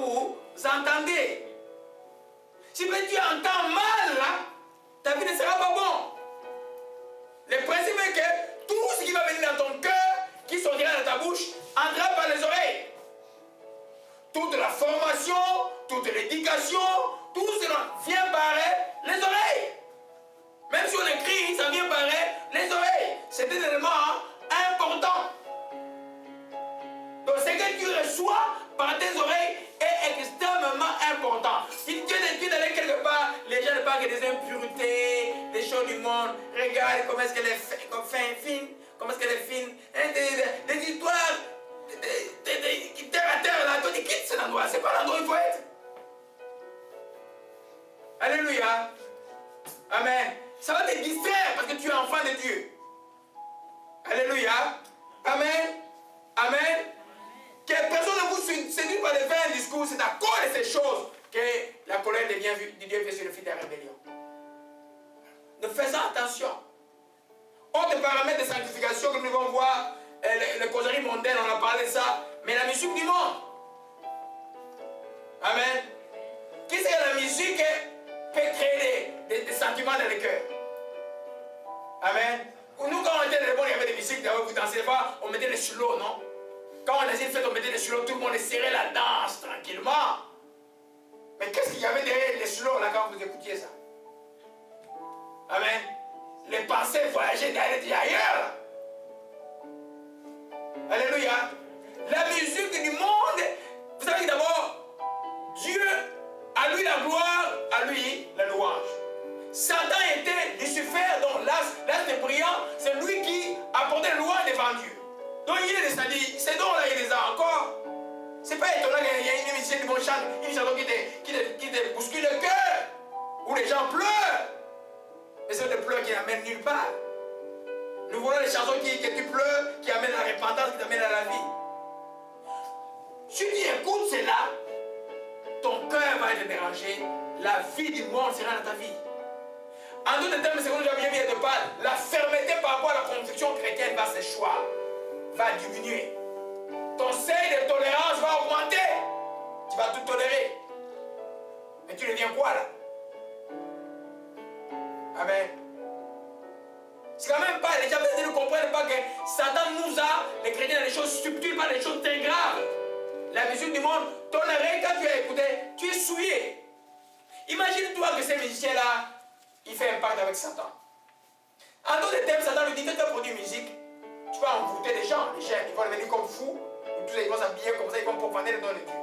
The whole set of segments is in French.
vous entendez. Si tu entends mal, là, ta vie ne sera pas bonne. Le principe est que tout ce qui va venir dans ton cœur, qui sortira de ta bouche, entrera par les oreilles. Toute la formation, toute l'éducation, tout cela vient par les oreilles. Même si on écrit, ça vient par les oreilles. C'est un élément important. Donc ce que tu reçois par tes oreilles est extrêmement important. Si tu es allé quelque part, les gens ne parlent que des impuretés, des choses du monde. Regarde comment est-ce qu'elle est fine, comment est-ce qu'elle est fine. Des histoires, terre à terre, là, toi tu quittes cet endroit. C'est pas l'endroit où il faut être. Alléluia. Amen. Ça va te distraire parce que tu es enfant de Dieu. Alléluia. Amen. Amen. Que personne ne vous séduit par les vains discours. C'est à cause de ces choses que la colère de Dieu vient sur le fils de la rébellion. Nous faisons attention. Autre paramètre de sanctification que nous devons voir, les causeries mondaines, on a parlé de ça, mais la musique du monde. Amen. Qui c'est que la musique peut créer des sentiments dans le cœur? Amen. Nous, quand on était dans le monde, il y avait des musiques, vous dansez pas, on mettait les slow, non? Quand on faisait une fête, on mettait les slow, tout le monde serrait la danse tranquillement. Mais qu'est-ce qu'il y avait derrière les slow là quand vous écoutiez ça? Amen. Les pensées voyageaient ailleurs. Alléluia. La musique du monde, vous savez d'abord, Dieu, à lui la gloire, à lui la louange. Satan était Lucifer, donc l'as de brillant, c'est lui qui apportait la louange devant Dieu. Donc il est descendu, ces dons-là, il les a encore. C'est pas étonnant qu'il y ait une musicienne qui vont chanter, une chanson qui te bouscule le cœur, où les gens pleurent. Mais c'est des pleurs qui n'amènent nulle part. Nous voulons les chansons que tu pleures, qui amènent à la repentance, qui t'amènent à la vie. Si tu écoutes cela, ton cœur va être dérangé, la vie du monde sera dans ta vie. En d'autres termes, c'est comme j'ai bien de parler, la fermeté par rapport à la conviction chrétienne va s'échouer, va diminuer. Ton seuil de tolérance va augmenter. Tu vas tout tolérer. Mais tu deviens quoi là? Amen. C'est quand même pas, les gens ne comprennent pas que Satan nous a, les chrétiens, des choses subtiles, pas des choses très graves. La musique du monde, ton oreille, quand tu as écouté, tu es souillé. Imagine-toi que ces musiciens-là, il fait un pacte avec Satan. En d'autres termes, Satan lui dit que tu as produit musique, tu vas envoûter les gens, ils vont devenir comme fous, ils vont s'habiller comme ça, ils vont profaner le nom de Dieu.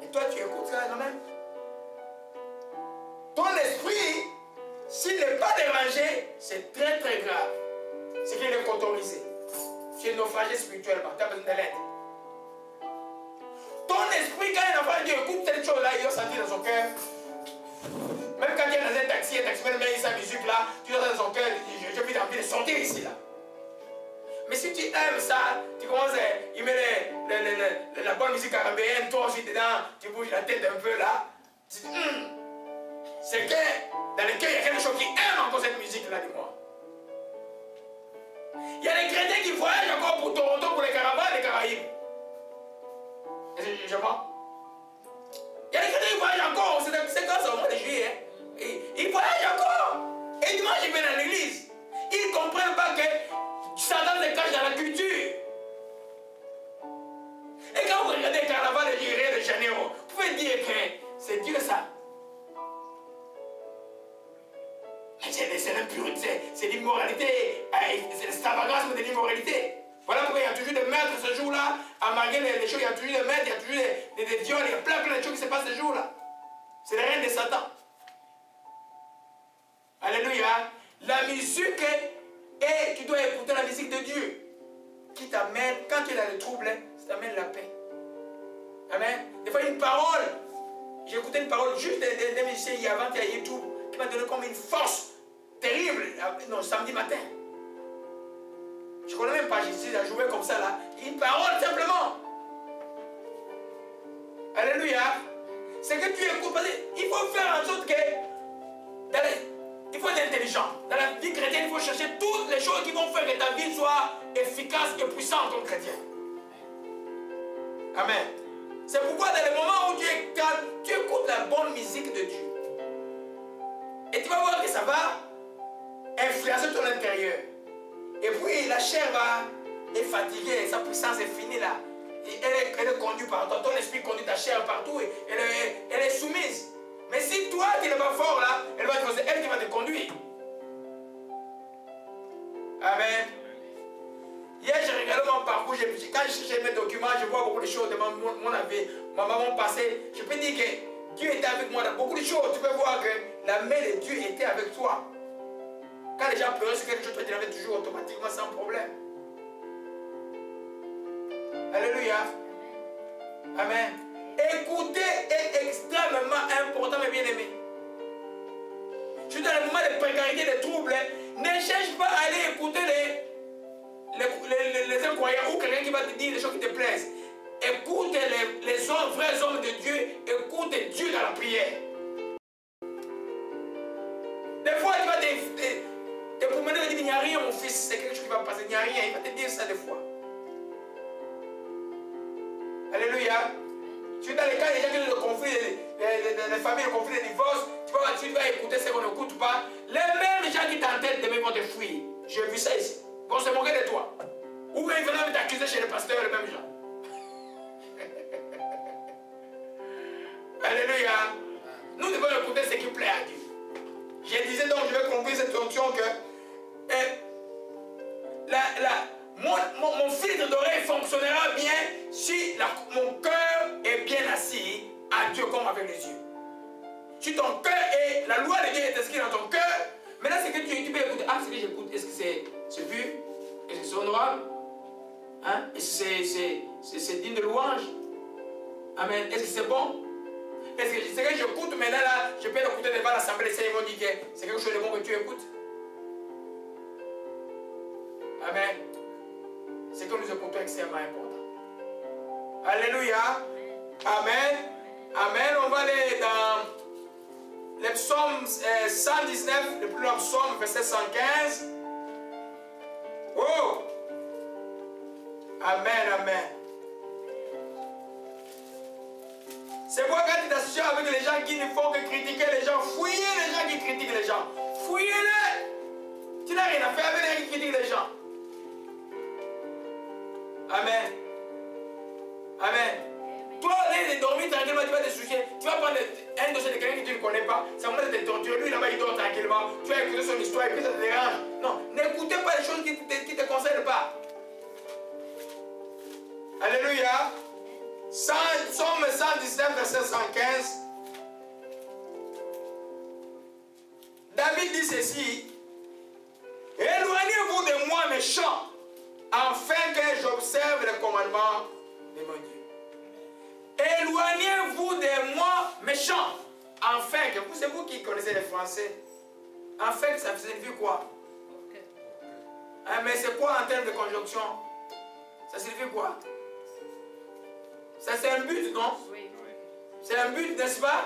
Et toi, tu écoutes ça quand même. Ton esprit, s'il n'est pas dérangé, c'est très très grave. C'est qu'il est autorisé. Tu es naufragé spirituellement, tu as besoin de l'aide. Ton esprit, quand un enfant de Dieu écoute cette chose-là, il va sentir dans son cœur. Même quand il est dans un taximan met sa musique là, tu as dans son cœur, j'ai envie de sortir ici là. Mais si tu aimes ça, tu commences à mettre la bonne musique arabienne, toi aussi dedans, tu bouges la tête un peu là. Tu dis, c'est que dans le cœur, il y a quelque chose qui aime encore cette musique là, dis-moi. Il y a des chrétiens qui voyagent encore pour Toronto, pour les caravanes des Caraïbes. Je vois. Il y a des chrétiens qui voyagent encore, c'est quand c'est au mois de juillet. Ils voyagent encore. Et dimanche, ils viennent à l'église. Ils ne comprennent pas que Satan se cache dans la culture. Et quand vous regardez le carnaval de Rio de Janeiro, vous pouvez dire que c'est Dieu ça. Mais c'est l'impureté, c'est l'immoralité, c'est l'extravagance de l'immoralité. Voilà pourquoi il y a toujours des maîtres ce jour-là, à malgré les choses, il y a toujours des maîtres, il y a toujours des viols, il y a plein de choses qui se passent ce jour-là. C'est le règne de Satan. Alléluia. La musique est, tu dois écouter la musique de Dieu qui t'amène, quand tu es dans le trouble, ça t'amène la paix. Amen. Des fois une parole, j'ai écouté une parole juste d'un musicien hier avant à YouTube qui m'a donné comme une force terrible, non, samedi matin. Je ne connais même pas Jésus à jouer comme ça là. Une parole simplement. Alléluia. C'est que tu écoutes, parce qu'il faut faire en sorte que il faut être intelligent. Dans la vie chrétienne, il faut chercher toutes les choses qui vont faire que ta vie soit efficace et puissante comme chrétien. Amen. C'est pourquoi dans les moments où tu es calme, tu écoutes la bonne musique de Dieu. Et tu vas voir que ça va influencer ton intérieur. Et puis la chair est fatiguée, sa puissance est finie là. Et elle est conduite par toi, ton esprit conduit ta chair partout et elle est soumise. Mais si toi tu n'es pas fort là, c'est elle qui va te conduire. Amen. Hier j'ai regardé mon parcours, quand je cherchais mes documents, je vois beaucoup de choses de ma maman passée. Je peux dire que Dieu était avec moi dans beaucoup de choses. Tu peux voir que la main de Dieu était avec toi. Quand les gens pleuraient sur quelque chose, toi tu l'avais toujours automatiquement sans problème. Alléluia. Amen. Écouter est extrêmement important, mes bien-aimés. Je suis dans le moment de précarité, de troubles. Ne cherche pas à aller écouter les incroyants ou quelqu'un qui va te dire des choses qui te plaisent. Écoute les hommes, vrais hommes de Dieu. Écoute Dieu dans la prière. Des fois, tu vas te promener et dire, il n'y a rien, mon fils, c'est quelque chose qui va passer. Il n'y a rien, il va te dire ça des fois. Alléluia. Tu es dans les cas des gens qui ont le conflit, les familles, le conflit, les divorces, tu vas écouter ce qu'on n'écoute pas. Les mêmes gens qui t'entêtent demain vont te fuir. J'ai vu ça ici. Ils vont se moquer de toi. Ou bien ils vont même t'accuser chez le pasteur, les mêmes gens. Alléluia. Nous devons écouter ce qui plaît à Dieu. Je disais donc, je vais conclure cette fonction que mon filtre d'oreille fonctionnera bien si mon cœur est bien assis à Dieu comme avec les yeux. Si ton cœur est, la loi de Dieu est inscrite dans ton cœur, maintenant c'est que tu peux écouter. Ah, c'est que j'écoute. Est-ce que c'est pur? Est-ce que c'est honorable? Hein? Est-ce que c'est digne de louange? Amen. Est-ce que c'est bon? Est-ce que c'est que j'écoute maintenant là, je peux l'écouter devant l'assemblée, ils vont dire que c'est quelque chose de bon que tu écoutes. Amen. C'est que nous écoutons extrêmement important. Alléluia. Amen. Amen. On va aller dans le psaume 119, le plus long psaume, verset 115. Oh. Amen, amen. C'est pourquoi quand tu t'associes avec les gens qui ne font que critiquer les gens, fouillez les gens qui critiquent les gens. Fouillez-les. Tu n'as rien à faire avec les gens qui critiquent les gens. Amen. Amen. Toi, au lieu de dormir tranquillement, tu vas te soucier. Tu vas prendre un dossier de quelqu'un que tu ne connais pas. Ça va te torturer. Lui, là-bas, il dort tranquillement. Tu vas écouter son histoire et puis ça te dérange. Non, n'écoutez pas les choses qui ne te concernent pas. Alléluia. Psaume 119, verset 115. David dit ceci. Éloignez-vous de moi, méchants, afin que j'observe les commandements de mon Dieu. Éloignez-vous de moi, méchants, afin que, c'est vous qui connaissez les Français, afin que ça signifie quoi? Hein, mais c'est quoi en termes de conjonction? Ça signifie quoi? Ça c'est un but, non? Oui. C'est un but, n'est-ce pas?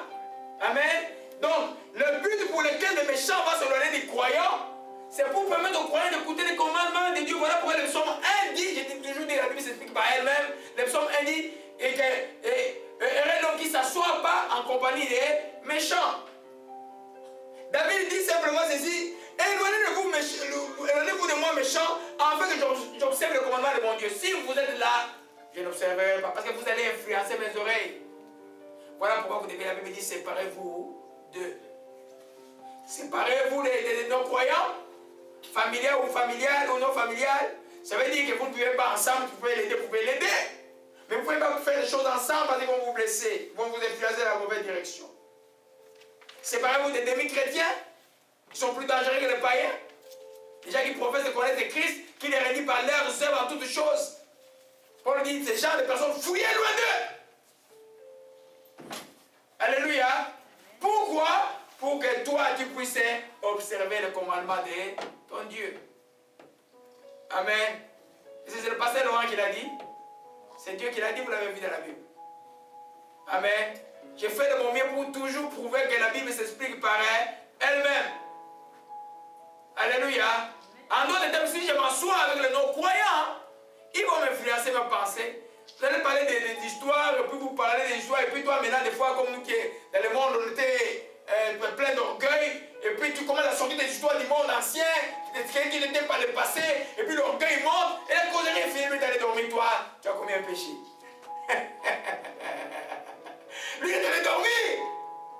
Amen. Donc, le but pour lequel les méchants vont s'éloigner des croyants, c'est pour permettre aux croyants d'écouter les commandements de Dieu. Voilà pourquoi le psaume 1 dit, j'ai toujours dit, la Bible s'explique par elle-même, le psaume 1 dit, heureux l'homme qui ne s'assoit pas en compagnie des méchants. David dit simplement ceci, éloignez-vous de moi méchants, afin que j'observe le commandement de mon Dieu. Si vous êtes là, je n'observerai pas, parce que vous allez influencer mes oreilles. Voilà pourquoi vous devez, la Bible dit, séparez-vous d'eux. Séparez-vous des non-croyants, familial ou familial ou non familial. Ça veut dire que vous ne pouvez pas ensemble, vous pouvez l'aider. Mais vous ne pouvez pas faire des choses ensemble parce qu'ils vont vous blesser, ils vont vous influencer dans la mauvaise direction. Séparez-vous des demi-chrétiens, qui sont plus dangereux que les païens. Les gens qui professent de connaître Christ, qui les réunissent par leurs œuvres en toutes choses. Paul dit, ces gens de personnes, fouillez loin d'eux. Alléluia. Pourquoi? Pour que toi, tu puisses observer le commandement de ton Dieu. Amen. C'est le pasteur Laurent qui l'a dit. C'est Dieu qui l'a dit, vous l'avez vu dans la Bible. Amen. J'ai fait de mon mieux pour toujours prouver que la Bible s'explique par elle-même. Alléluia. En d'autres termes, si je m'assois avec les non-croyants, ils vont m'influencer mes pensées. Vous allez parler du histoires, et puis vous parlez des histoires, et puis toi maintenant des fois comme nous qui dans le monde on était plein d'orgueil, et puis tu commences à sortir des histoires du monde ancien, qui n'était pas le passé, et puis l'orgueil monte, et la cause rien finit, lui d'aller dormir, toi, tu as commis un péché. Lui il est allé dormir,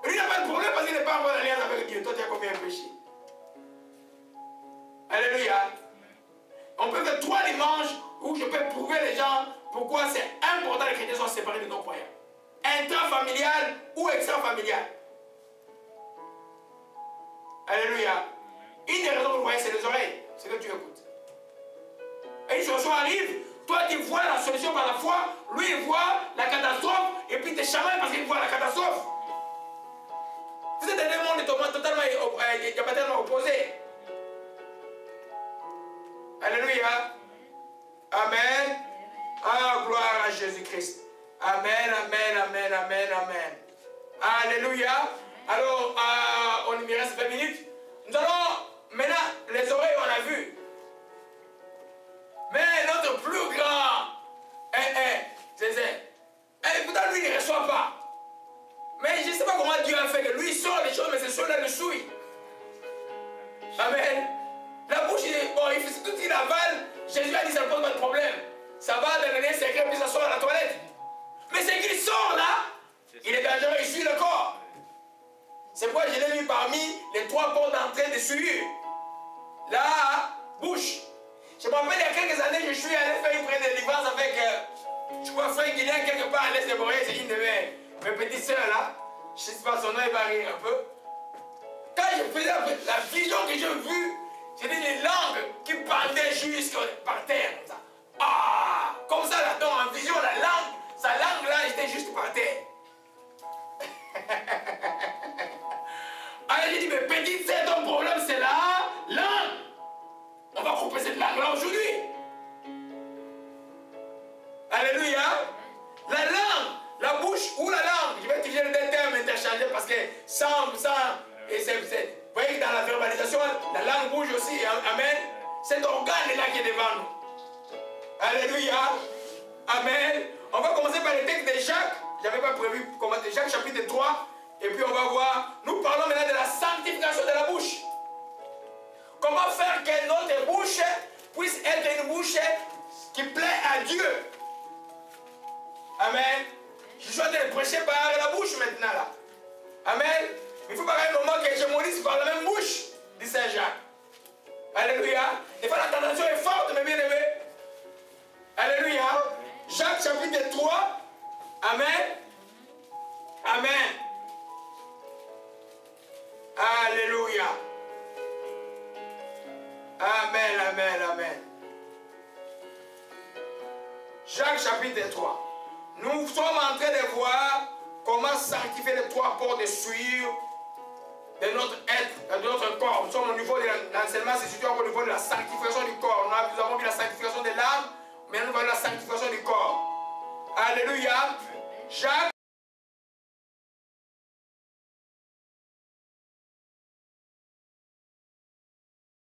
lui n'a pas de problème parce qu'il n'est pas en bonne alliance avec Dieu, toi tu as commis un péché. Alléluia. On peut faire 3 dimanches où je peux prouver les gens pourquoi c'est important que les chrétiens soient séparés de nos croyants. Intrafamilial ou extrafamilial. Alléluia. Une des raisons que vous voyez, c'est les oreilles. C'est que tu écoutes. Et une solution arrive, toi tu vois la solution par la foi, lui il voit la catastrophe, et puis tu es chamaille parce qu'il voit la catastrophe. Vous êtes dans un monde totalement opposé. Alléluia. Amen. Ah, gloire à Jésus-Christ. Amen, amen, amen, amen, amen. Alléluia. Alors, on y reste 20 minutes. Nous allons, maintenant, les oreilles, on a vu. Mais notre plus grand, pourtant lui, il ne reçoit pas. Mais je ne sais pas comment Dieu a fait que lui, il sort les choses, mais c'est ceux-là le souille. Amen. La bouche, il fait tout ce qu'il avale. Jésus a dit, ça ne pose pas de problème. Ça va dans le lien secret, puis ça sort à la toilette. Mais ce qu'il sort là, il est dangereux, il suit le corps. C'est pourquoi je l'ai mis parmi les 3 portes d'entrée de souillure. La bouche. Je me rappelle, il y a quelques années, je suis allé faire une prédélivrance avec, je crois, Frère Guilain, quelque part à l'est de Boré, c'est une de mes petites sœurs là. Je ne sais pas son nom, il va rire un peu. Quand je faisais la vision que j'ai vue, c'était les langues qui partaient jusque par terre, comme ça. Ah, comme ça, là, donc, en vision, la langue, sa langue là, était juste par terre. Alors j'ai dit, mais petite, c'est ton problème, c'est la langue. On va couper cette langue-là aujourd'hui. Alléluia. La langue, la bouche ou la langue. Je vais utiliser des termes interchangeables parce que et c'est, vous voyez que dans la verbalisation, la langue bouge aussi. Amen. Cet organe-là qui est devant nous. Alléluia. Amen. On va commencer par le texte de Jacques. Je n'avais pas prévu commencer Jacques chapitre 3. Et puis on va voir. Nous parlons maintenant de la sanctification de la bouche. Comment faire que notre bouche puisse être une bouche qui plaît à Dieu. Amen. Je suis en train de prêcher par la bouche maintenant là. Amen. Il faut par un moment que je maudisse par la même bouche, dit Saint Jacques. Alléluia. Des fois la tentation est forte, mes bien-aimés. Alléluia. Jacques chapitre 3. Amen. Amen. Alléluia. Amen, amen, amen. Jacques chapitre 3. Nous sommes en train de voir comment sanctifier les 3 portes de souillure de notre être, de notre corps. Nous sommes au niveau de l'enseignement, c'est situé au niveau de la sanctification du corps. Nous avons vu la sanctification de l'âme, mais nous voyons la sanctification du corps. Alléluia. Jacques